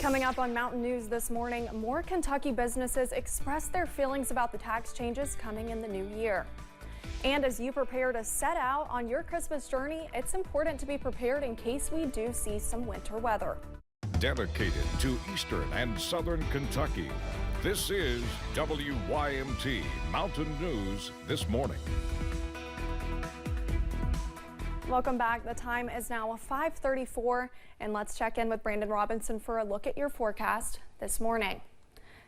Coming up on Mountain News this morning, more Kentucky businesses express their feelings about the tax changes coming in the new year. And as you prepare to set out on your Christmas journey, it's important to be prepared in case we do see some winter weather. Dedicated to Eastern and Southern Kentucky, this is WYMT Mountain News this morning. Welcome back. The time is now 5:34, and let's check in with Brandon Robinson for a look at your forecast this morning.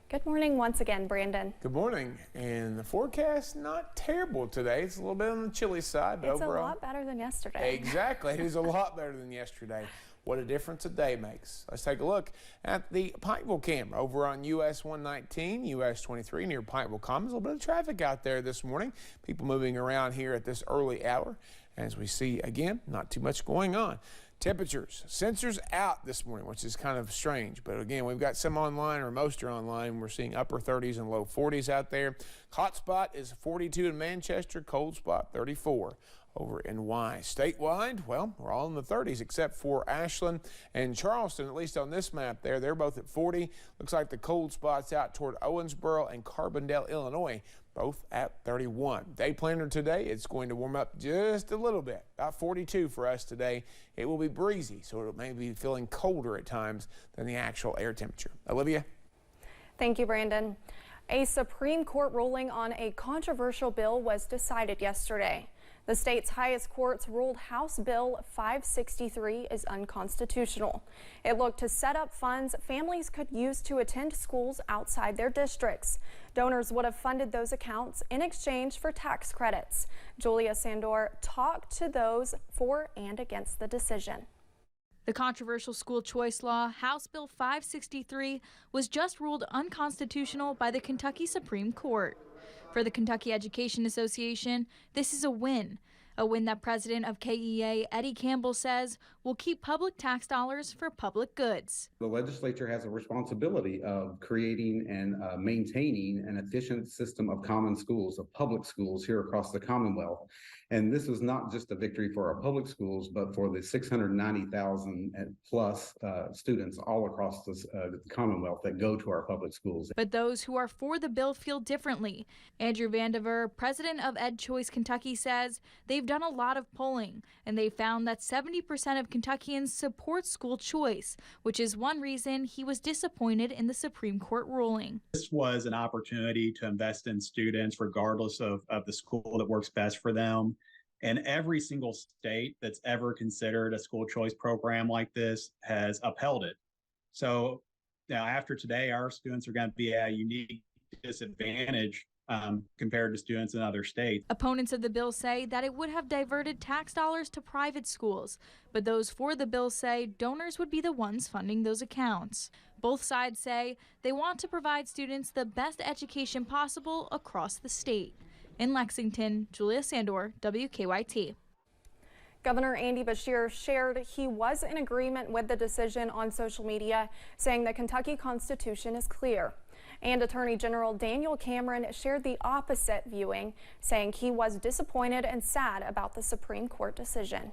Good morning once again, Brandon. Good morning. And the forecast, not terrible today. It's a little bit on the chilly side, but it's overall, a lot better than yesterday. Exactly. It is a lot better than yesterday. What a difference a day makes. Let's take a look at the Pikeville camera over on US 119, US 23 near Pikeville Commons. A little bit of traffic out there this morning. People moving around here at this early hour. As we see, again, not too much going on. Temperatures, sensors out this morning, which is kind of strange. But again, we've got some online, or most are online. We're seeing upper 30s and low 40s out there. Hot spot is 42 in Manchester, cold spot 34 over in Wise. Statewide, well, we're all in the 30s except for Ashland and Charleston, at least on this map there. They're both at 40. Looks like the cold spots out toward Owensboro and Carbondale, Illinois, both at 31. Day planner today, it's going to warm up just a little bit, about 42 for us today. It will be breezy, so it may be feeling colder at times than the actual air temperature. Olivia? Thank you, Brandon. A Supreme Court ruling on a controversial bill was decided yesterday. The state's highest courts ruled House Bill 563 is unconstitutional. It looked to set up funds families could use to attend schools outside their districts. Donors would have funded those accounts in exchange for tax credits. Julia Sandor talked to those for and against the decision. The controversial school choice law, House Bill 563, was just ruled unconstitutional by the Kentucky Supreme Court. For the Kentucky Education Association, this is a win that President of KEA, Eddie Campbell, says will keep public tax dollars for public goods. The legislature has a responsibility of creating and maintaining an efficient system of common schools, of public schools here across the Commonwealth. And this is not just a victory for our public schools, but for the 690,000 plus students all across the Commonwealth that go to our public schools. But those who are for the bill feel differently. Andrew Vandiver, president of EdChoice Kentucky, says they've done a lot of polling, and they found that 70% of Kentuckians support school choice, which is one reason he was disappointed in the Supreme Court ruling. This was an opportunity to invest in students regardless of the school that works best for them. And every single state that's ever considered a school choice program like this has upheld it. So now after today, our students are going to be at a unique disadvantage compared to students in other states. Opponents of the bill say that it would have diverted tax dollars to private schools, but those for the bill say donors would be the ones funding those accounts. Both sides say they want to provide students the best education possible across the state. In Lexington, Julia Sandor, WKYT. Governor Andy Beshear shared he was in agreement with the decision on social media, saying the Kentucky Constitution is clear. And Attorney General Daniel Cameron shared the opposite viewing, saying he was disappointed and sad about the Supreme Court decision.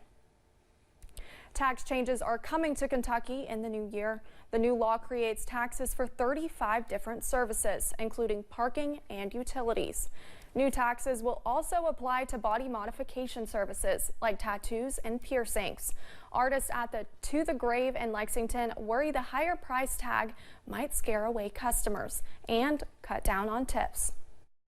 Tax changes are coming to Kentucky in the new year. The new law creates taxes for 35 different services, including parking and utilities. New taxes will also apply to body modification services like tattoos and piercings. Artists at the To the Grave in Lexington worry the higher price tag might scare away customers and cut down on tips.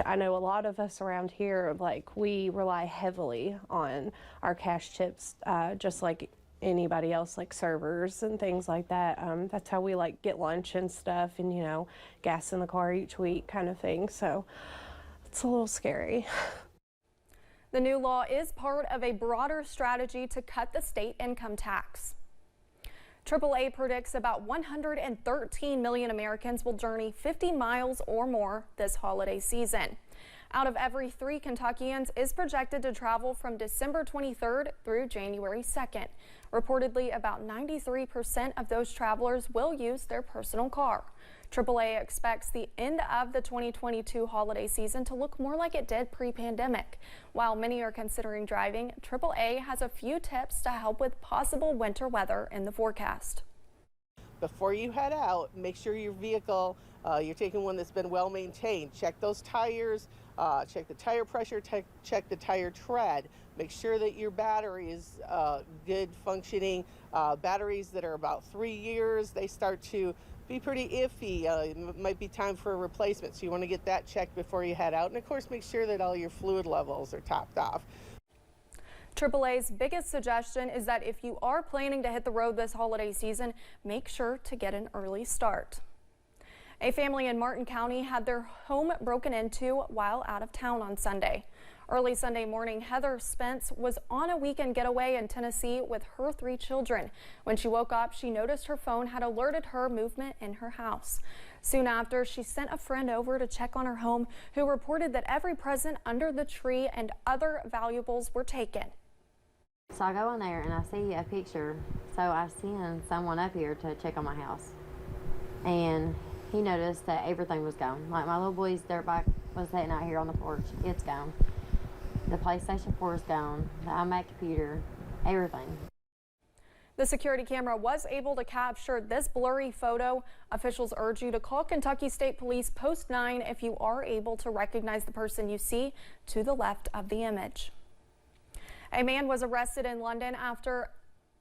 I know a lot of us around here, we rely heavily on our cash tips, just like anybody else, like servers and things like that. That's how we get lunch and stuff, and gas in the car each week kind of thing. So it's a little scary. The new law is part of a broader strategy to cut the state income tax. AAA predicts about 113 million Americans will journey 50 miles or more this holiday season. Out of every 3 Kentuckians is projected to travel from December 23rd through January 2nd. Reportedly, about 93% of those travelers will use their personal car. AAA expects the end of the 2022 holiday season to look more like it did pre-pandemic. While many are considering driving, AAA has a few tips to help with possible winter weather in the forecast. before you head out, make sure your vehicle, you're taking one that's been well maintained. Check those tires, check the tire pressure, check the tire tread. Make sure that your battery is good functioning. Batteries that are about 3 years, they start to be pretty iffy. It might be time for a replacement, so you want to get that checked before you head out. And of course, make sure that all your fluid levels are topped off. AAA's biggest suggestion is that if you are planning to hit the road this holiday season, make sure to get an early start. A family in Martin County had their home broken into while out of town on Sunday. Early Sunday morning, Heather Spence was on a weekend getaway in Tennessee with her 3 children. When she woke up, she noticed her phone had alerted her movement in her house. Soon after, she sent a friend over to check on her home, who reported that every present under the tree and other valuables were taken. So I go in there and I see a picture. So I send someone up here to check on my house. And he noticed that everything was gone. Like my little boy's dirt bike was sitting out here on the porch. It's gone. The PlayStation 4 is gone. The iMac computer, everything. The security camera was able to capture this blurry photo. Officials urge you to call Kentucky State Police Post 9 if you are able to recognize the person you see to the left of the image. A man was arrested in London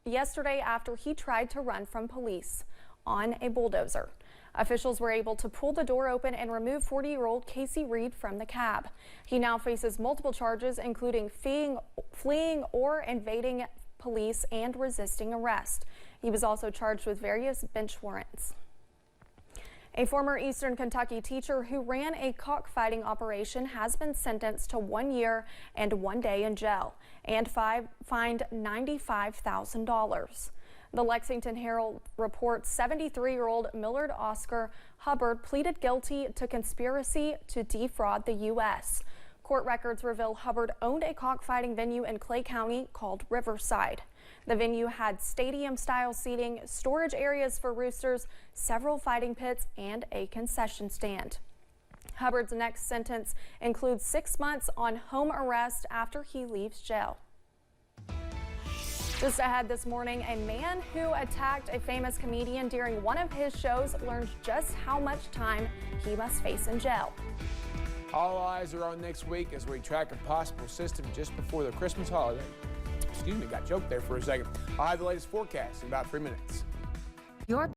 yesterday after he tried to run from police on a bulldozer. Officials were able to pull the door open and remove 40-year-old Casey Reed from the cab. He now faces multiple charges, including fleeing or invading police and resisting arrest. He was also charged with various bench warrants. A former Eastern Kentucky teacher who ran a cockfighting operation has been sentenced to 1 year and 1 day in jail and fined $95,000. The Lexington Herald reports 73-year-old Millard Oscar Hubbard pleaded guilty to conspiracy to defraud the U.S. Court records reveal Hubbard owned a cockfighting venue in Clay County called Riverside. The venue had stadium-style seating, storage areas for roosters, several fighting pits, and a concession stand. Hubbard's next sentence includes 6 months on home arrest after he leaves jail. Just ahead this morning, a man who attacked a famous comedian during one of his shows learned just how much time he must face in jail. All eyes are on next week as we track a possible system just before the Christmas holiday. Excuse me, got choked there for a second. I'll have the latest forecast in about 3 minutes.